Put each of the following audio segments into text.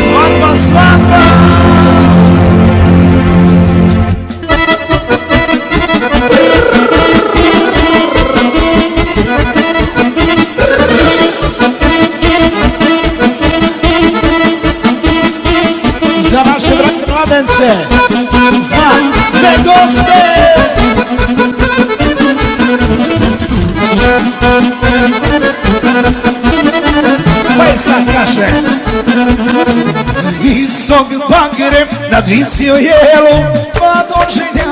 Svadba, svadba. Za naše drage mladence, za sve goste. Pa i sad kaže: visok bagrem nadvisio jelu, mladoženja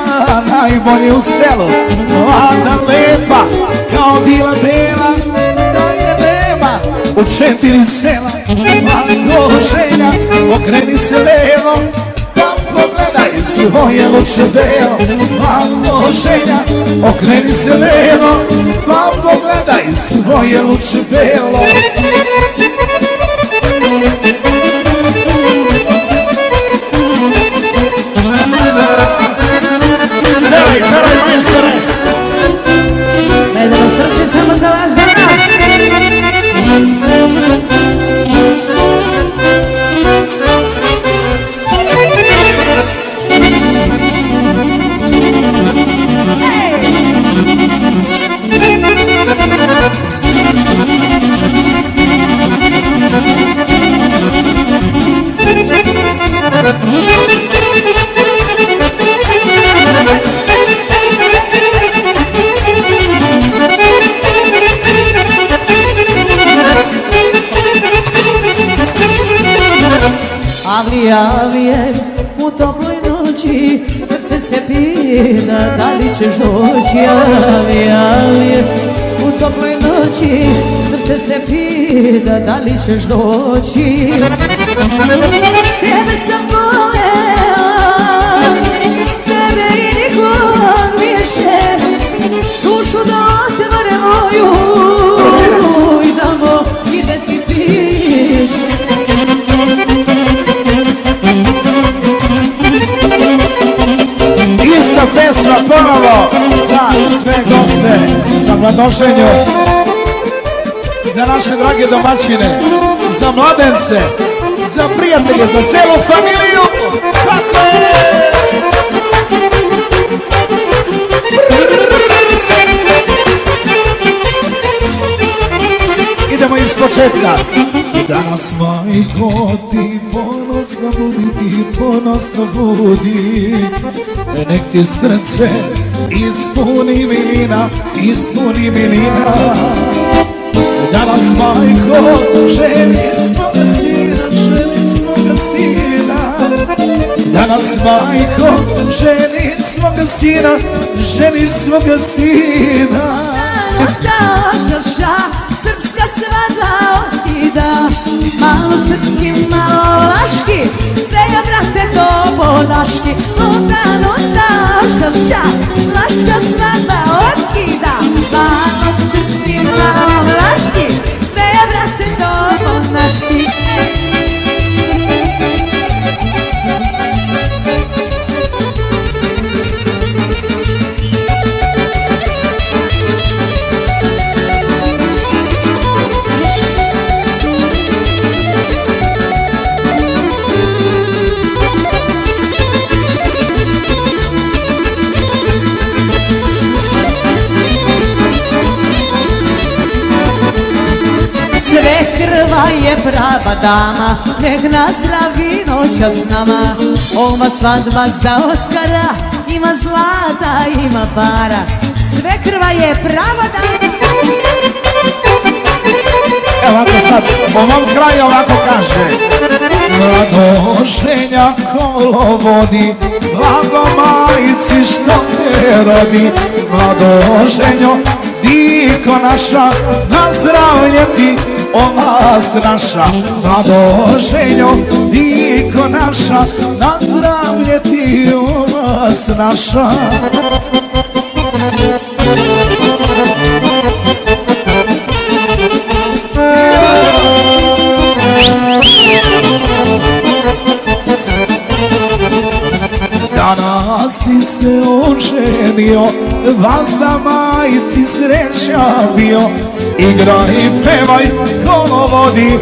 najbolje u selu. Mlada lepa kao bila bela, da je nema u 4 sela. Mladoženja okreni se levo, pa pogledaj svoje luče delo. Mladoženja okreni se levo, pa pogledaj svoje luče delo. Teraj, majstore! Vedelo srce samo za vas danas. Ali je u toploj noći, srce se pita da li ćeš doći. Ali je u toploj noći, srce se pita da li ćeš doći. Tebe sam voleo, tebe i nikog više, dušu da otvore moju i da mogu da ti piše. Ista pesma ponovo za sve goste, za mladoženju, za naše drage domaćine, za mladence, za prijatelje, za celu familiju. Tako je! Idemo iz početka. Danas, majko, ti ponosno budi, ti ponosno budi. Nek ti srce ispuni milina, ispuni milina. Danas, majko, želim svoga sina, želim svoga sina. Danas, majko, želim svoga sina, želim svoga sina. Srpska svadba okida, malo srpski, malo laški, svega brate to bolaški. Luta, šaša, laška svadba okida, malo srpski, malo laški, svega brate to bolaški. Svekrva je prava dama, nek nazdravi noća s nama. Ova svadba za Oskara, ima zlata, ima para. Svekrva je prava dama. Evo ovako sad, po mom kraju ovako kaže: mladoženja kolo vodi, blago majici što te rodi. Mladoženjo, diko naša, na zdravlje ti, ovast naša. Mladoženjo, diko naša, na zdravlje ti, ovast naša. Danas si se oženio, vazda majici ti sreća bio. Igraj i pevaj kolo vodi,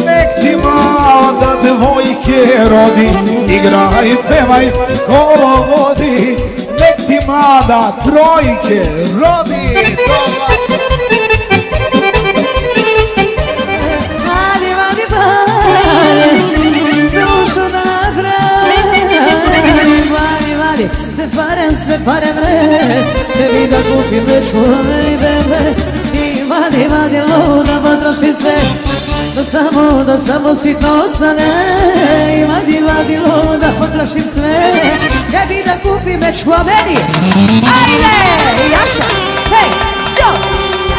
nek ti mlada dvojke rodi. Igraj i pevaj kolo vodi, nek ti mlada trojke rodi. Vadi, vadi pare, za ušo da napravi. Vadi, vadi, sve pare vre, tebi da kupim već i bebe. I vadi, vadi lovu da potrošim sve, da samo sitno ostane. I vadi, vadi lovu da potrošim sve, tebi da kupim već u meni. Ajde, Jaša, hej, jo, jo, jo.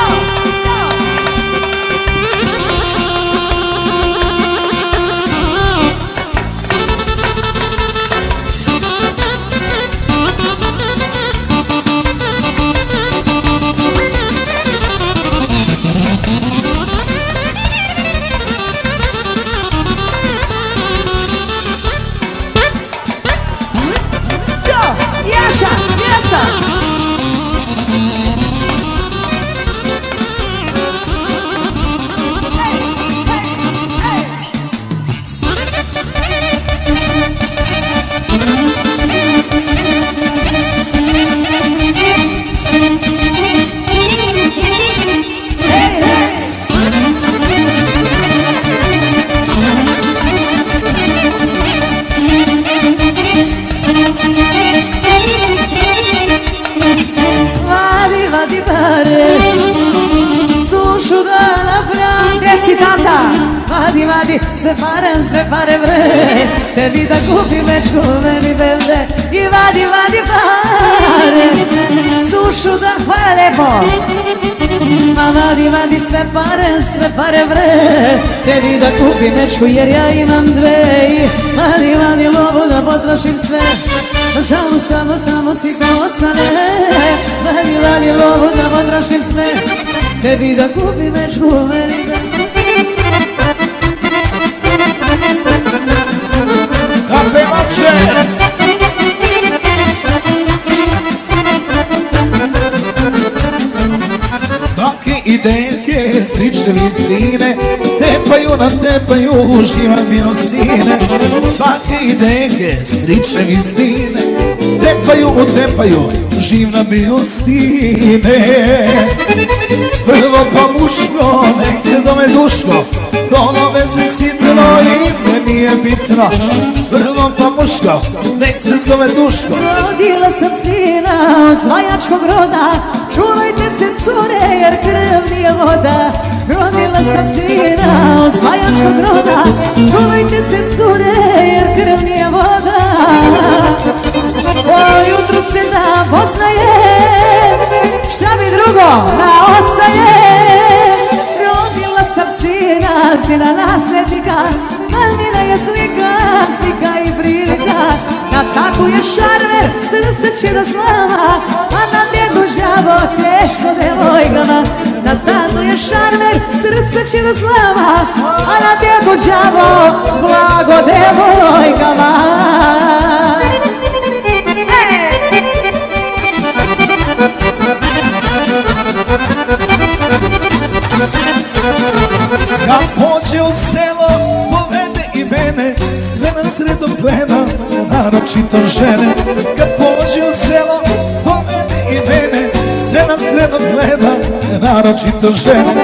Vadi, sve pare vre, tebi da kupim već u meni bebe. I vadi, vadi pare, sušu da hvala lepo. Ma vadi, vadi sve pare vre, tebi da kupim večku jer ja imam dve. I vadi, vadi lovu da potrošim sve, samo sitno ostane. Vadi, vadi lovu da potrošim sve, tebi da kupim večku u meni bebe. Kakve mače! Bake i deke, stričevi iz Drine, tepaju, uživam minosine. Bake i deke, stričevi iz Drine, tepaju, živna minosine. Prvo pa muško, nek se dome duško, ono veze sitno ime nije bitno. Prvo pa muško, nek se zove duško. Rodila sam sina od zvajačkog roda, čuvajte se cure jer krv nije voda. Rodila sam sina od zvajačkog roda, čuvajte se cure jer krv nije voda. Ujutru se da poznaje, šta bi drugo na oca je. Rodila sam sina nasljednika, Almina je slika i prilika. Na taku je šarmer, srce će da slama, a na djedu žavo teško devojkama. Na tatu je šarmer, srce će da slama, a na djedu žavo blago devojkama. Kad pođe u selo, povede i mene, sve na sredom gleda, naročito žene. Kad pođe u selo, povede i mene, sve na sredom gleda, naročito žene.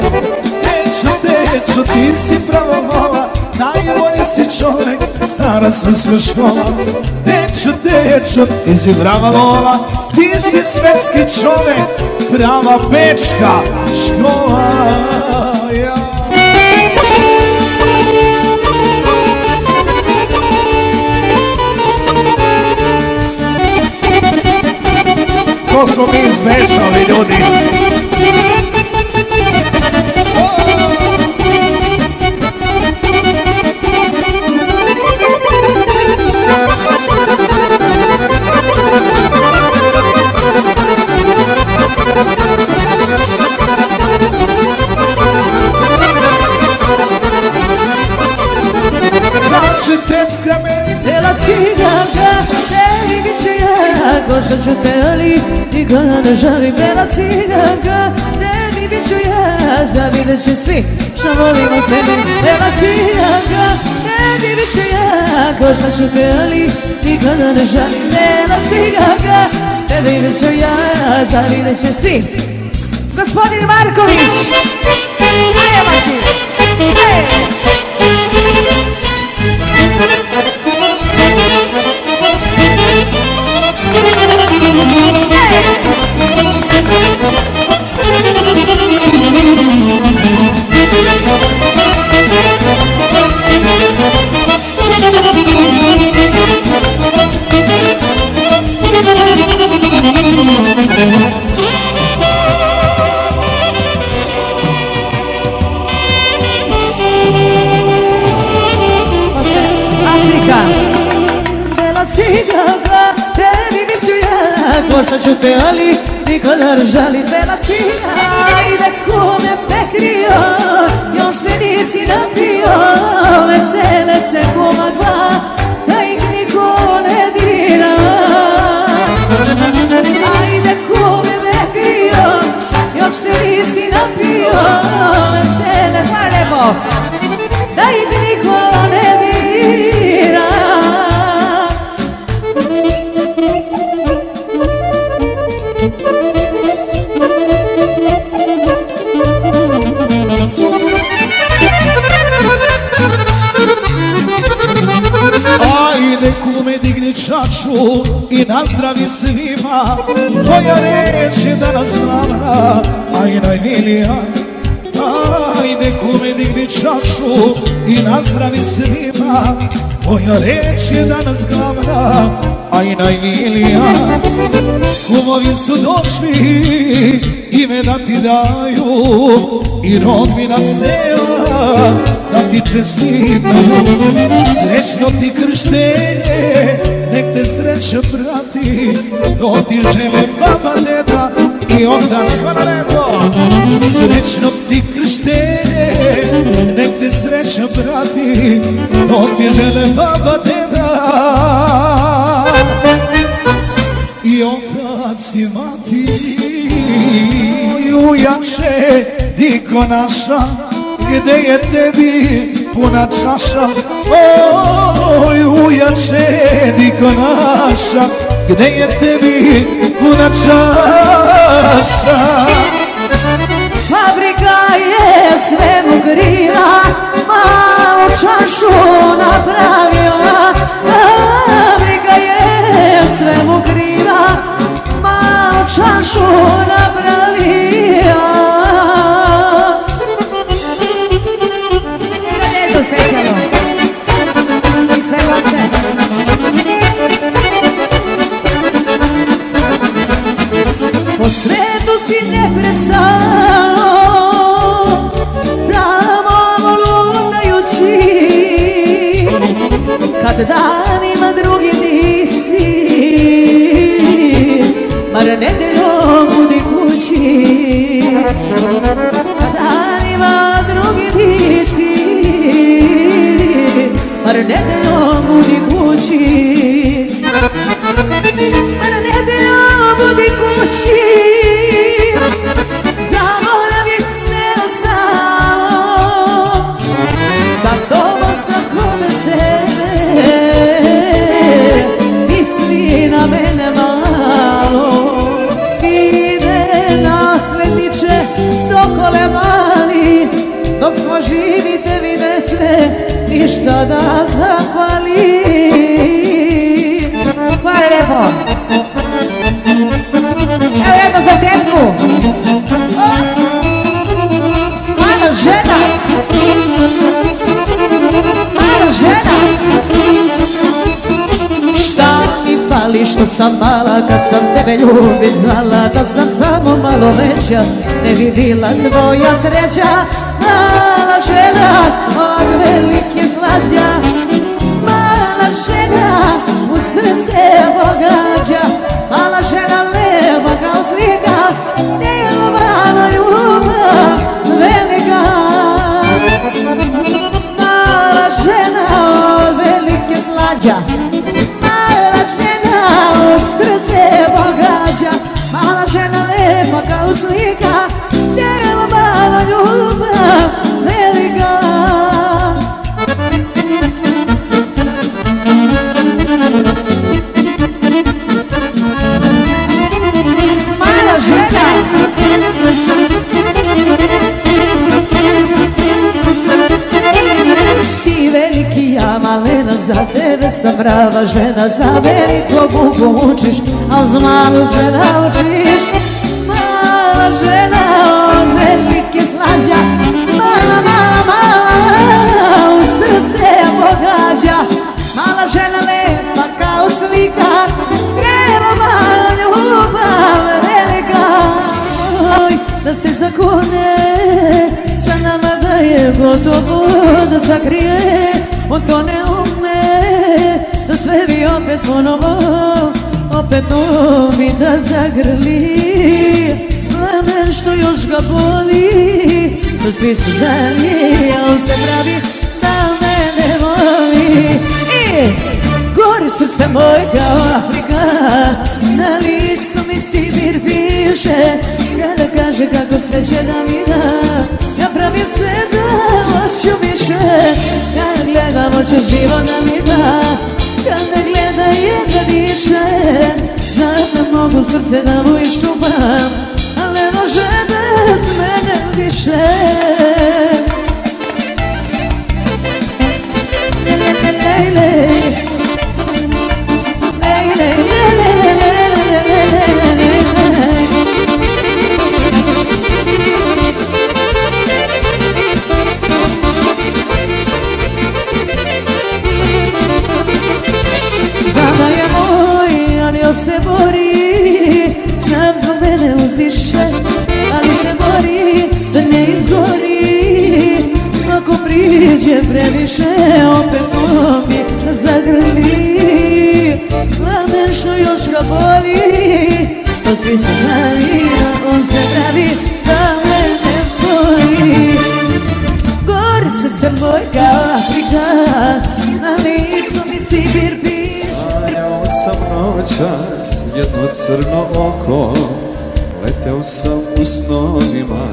Dečo, ti si pravo vola, najbolji si čovek, stara sve škola. Dečo, ti si prava vola, ti si svetski čovek, prava bečka škola. To smo mi izmešali, ljudi. Kaže tetka meni, tela ciganka, tebi ću ja, ko što ću te, ali nikoga ne žalim, bela ciganka. Tebi bit ću ja, zavidjet će svi što volimo sebe, bela ciganka. Tebi bit ću ja, ko što ću te, ali nikoga ne žalim, bela ciganka. Tebi bit ću ja, zavidjet će svi. Gospodin Marković, ajde Marković, ajde. Ko što ću te, ali nikoga ne žalim, bela ciganka. Ajde kume pekrio, još se nisi napio, vesele se kuma dva, da ih niko ne dira. Ajde kume pekrio, još se nisi napio, vesele, hvala lepo, da ih niko ne dira. Ajde kume digni čašu i nazdravi svima, tvoja reč je danas glavna, a i najmilija. Ajde kume digni čašu i nazdravi svima, tvoja reč je danas glavna, a i najmilija. Kumovi su došli ime da ti daju i rodbina cela da ti čestitaju. Srećno ti krštenje, nek te sreća prati, to ti žele baba, deda i otac. Hvala lepo. Srećno ti krštenje, nek te sreća prati, to ti žele baba, deda i otac i mati. Ujače, diko naša, gde je tebi puna čaša? Oj, ujače, diko naša, gde je tebi puna čaša? Fabrika je svemu kriva, malu čašu napravila. Fabrika je svemu kriva, malu čašu napravila. Za specijalno i sve goste. Po svetu si neprestano, tamo lutajući, kad danima drugi nisi, bar nedeljom budi kući. Kad danima drugi nisi, bar nedeljom budi kući. Bar nedeljom budi kući. Zaboravim sve ostalo, sa tobom svakome sebe, misli na mene malo. Sine nasledniče, sokole mali, dok smo živi tebi ne sme ništa da zahvali. Hvala lijepo. Evo jedno za tetku. Mala žena. Mala žena. Šta mi fali što sam mala, kad sam tebe ljubit znala, da sam samo malo veća, ne bi bila tvoja sreća. Mala žena, od velike slađa, mala žena, u srce pogađa. Mala žena leva kao slika, tijelo mala ljubav velika. Mala žena od velike slađa, mala žena prava žena, za veliko bubu učiš, al za malu se naučiš. Mala žena od velike slađa, mala, mala, mala, u srce pogađa. Mala žena lepa kao slika, grela mala ljubav velika. Tvoj da se zakone, sa nama da je gotovo, da sakrije, on to ne ume, da sve bi opet ponovo, opet novi da zagrli. Plamen što još ga boli, to svi su znali, a on se pravi da me ne voli. I gori srce moje kao Afrika, na licu mi Sibir piše, kada kaže kako sve će da mi da, ja pravim sve da hoću više. Kad gledam oče život da mi da, kad ne gleda jedna diše, zato mogu srce da mu iščupam, ali ne može bez mene više. Sada je moj, ali on se bori, sam za mene uzdiše, ali se bori da ne izgori. Ako priđe previše, opet mobi zagrli. Plamen što još ga boli, to svi se znali, a on se pravi da me ne boli. Gori srce moj kao Afrika, na licu mi Sibir piše. Sanjao sam noćas jedno crno oko, leteo sam u snovima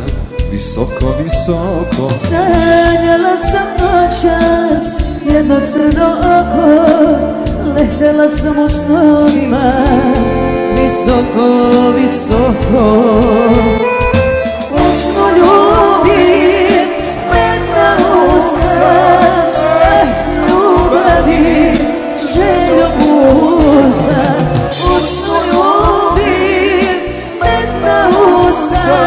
visoko, visoko. Sanjala sam noćas jedno crno oko, letela sam u snovima visoko, visoko. U snu ljubim metna usta, ljubavi željo pusta. U snu ljubim metna usta,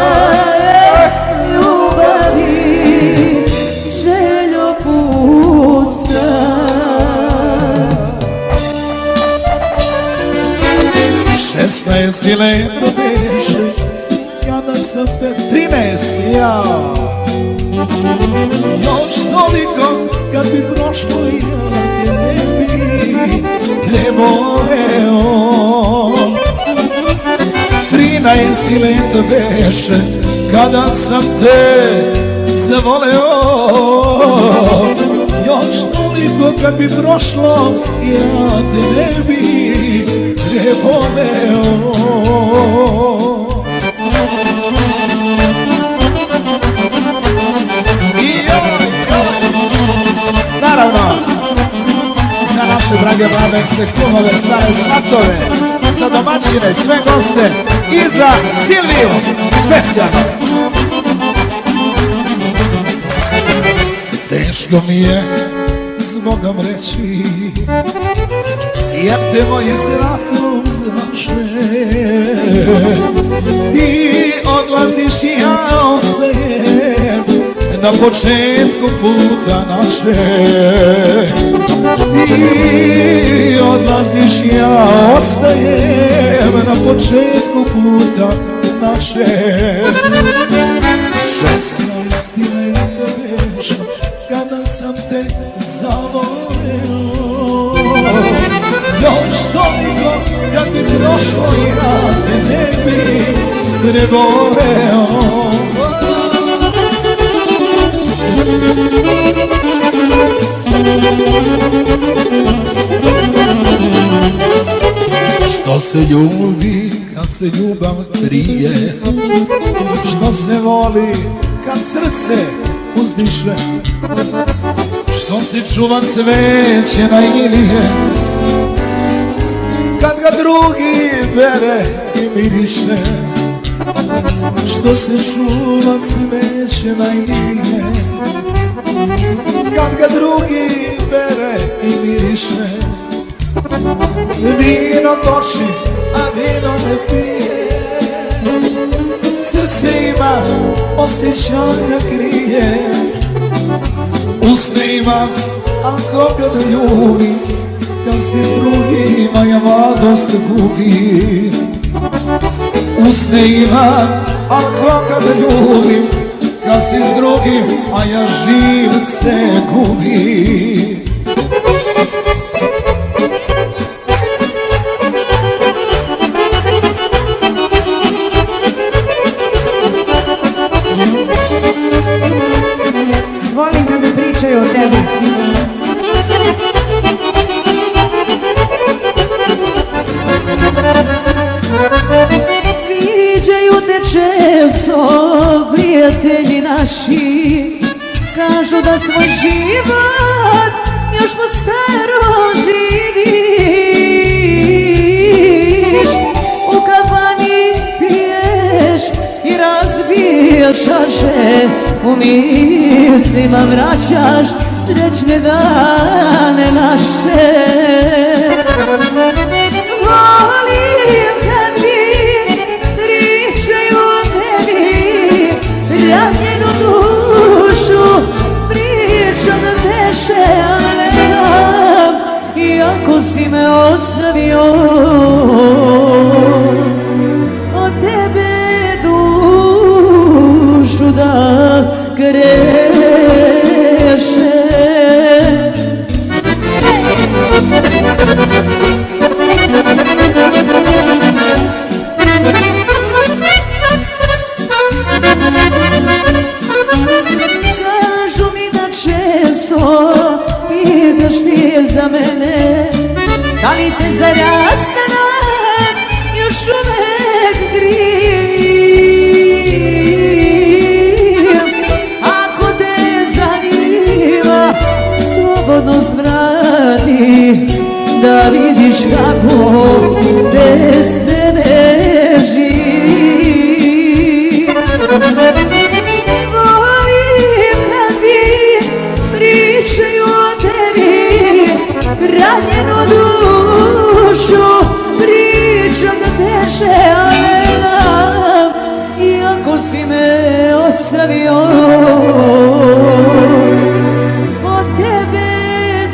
ljubavi željo pusta. 16 leto beše, kada sam te 13 ja. Još toliko kad bi prošlo i ja te ne bi preboleo. 13 leto beše, kada sam te zavoleo. Još toliko kad bi prošlo, ja te ne bi preboleo. Naravno, za naše drage mladence, kumove, stare svatove, za domaćine, sve goste i za Silviju specijalno. Teško mi je zbogom reći, jer te moji zrakom zraše. Ti odlaziš i ja ostajem na početku puta naše. Ti odlaziš i ja ostajem na početku puta naše. 16 leta već kada sam te zavoleo. Još toliko kad bi prošlo, ja te ne bi preboleo. Što se ljubi kad se ljubav krije, što se voli kad srce uzdiše, što se čuva cveće najmilije, kad ga drugi bere i miriše. Što se čuva cveće najmilije, kad ga drugi bere i miriše. Vino toči, a vino ne pije. Srce ima, osjećanja krije. Usne imam, al koga da ljubim, kad si s drugima ja mladost gubim. Usne imam, al koga da ljubim, kad si s drugim, a ja živce gubim. Volim da mi pričaju o tebi. Viđaju te često prijatelji naši, kažu da svoj život još po starom živiš. U kafani piješ i razbijaš šaše, u mislima vraćaš srećne dane naše. Volim kad mi pričaju o tebi, ranjenu dušu pričam da teše, ali ne dam, iako si me ostavio. Od tebe dušu da greše. Kažu mi da često pitaš ti za mene, da li te za rastanak još uvek krivim. Ako te zanima, slobodno zvrati, da vidiš kako bez tebe živim. Volim kad mi pričaju o tebi, ranjenu dušu pričam da teše, ali ne dam, iako si me ostavio. Od tebe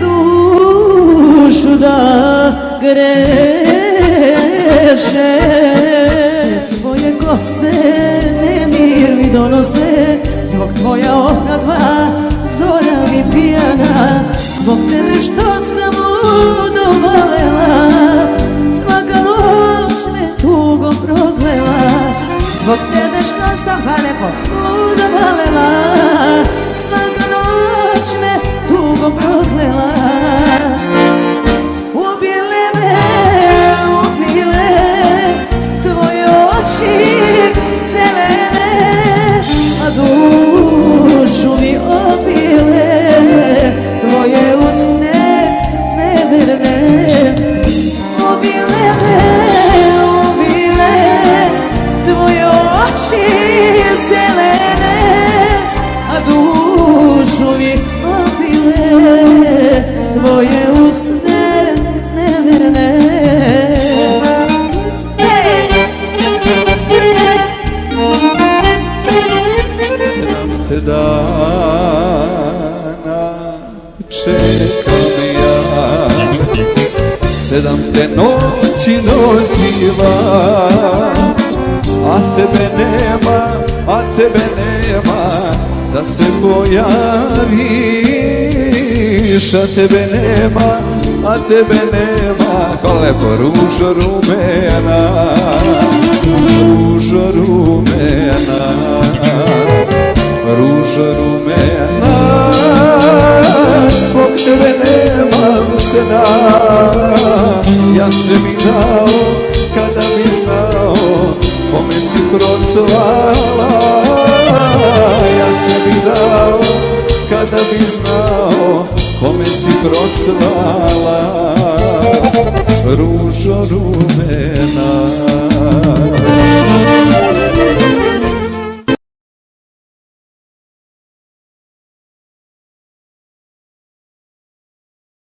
dušu da greše. Tvoje kose nemir mi donose, zbog tvoja okna dva zora mi pijana. Zbog tebe što sam ludo volela, svaka noć me tugom proklela. Zbog tebe što sam lepo ludo volela, svaka noć me tugom proklela. Ubile me, ubile tvoje oči zelene, a dušu mi opile tvoje usne neverne. Ubile me, ubile tvoje oči zelene, a dušu mi opile tvoje usne neverne. Te dana čekam ja, 7 te noći nozivam, a tebe nema, da se pojaviš, a tebe nema, ko lepo ružo rumena, ružo rumena. Ružo rumena, zbog tebe nemam cena. Ja sve mi dao, kada bi znao, kome si procvala. Ja sve mi dao, kada bi znao, kome si procvala. Ružo rumena.